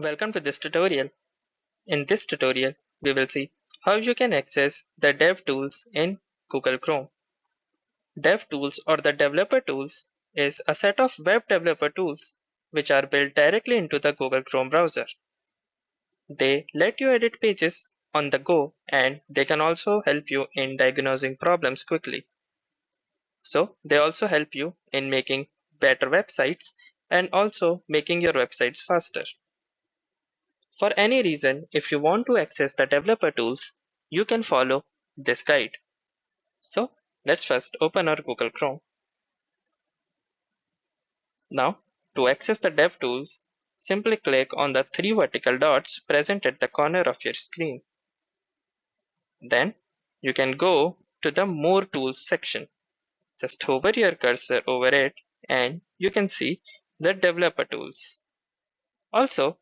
Welcome to this tutorial. In this tutorial, we will see how you can access the Dev tools in Google Chrome. Dev tools or the developer tools is a set of web developer tools which are built directly into the Google Chrome browser. They let you edit pages on the go and they can also help you in diagnosing problems quickly. So they also help you in making better websites and also making your websites faster. For any reason, if you want to access the developer tools, you can follow this guide. So let's first open our Google Chrome. Now, to access the dev tools, simply click on the three vertical dots present at the corner of your screen. Then you can go to the More Tools section. Just hover your cursor over it and you can see the developer tools. Also,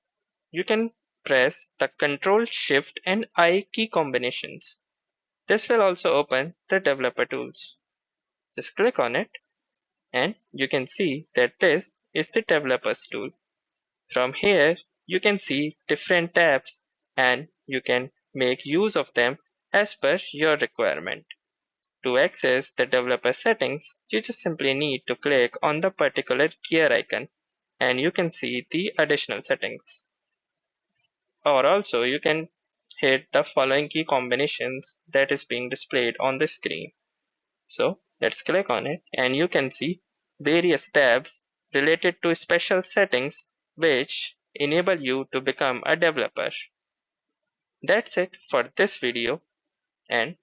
you can press the Ctrl, Shift and I key combinations. This will also open the developer tools. Just click on it and you can see that this is the developers tool. From here, you can see different tabs and you can make use of them as per your requirement. To access the developer settings, you just simply need to click on the particular gear icon and you can see the additional settings. Or also you can hit the following key combinations that is being displayed on the screen. So let's click on it and you can see various tabs related to special settings which enable you to become a developer. That's it for this video, and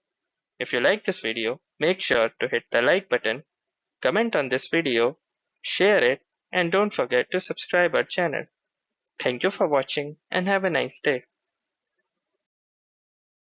if you like this video, make sure to hit the like button, comment on this video, share it, and don't forget to subscribe our channel. Thank you for watching and have a nice day.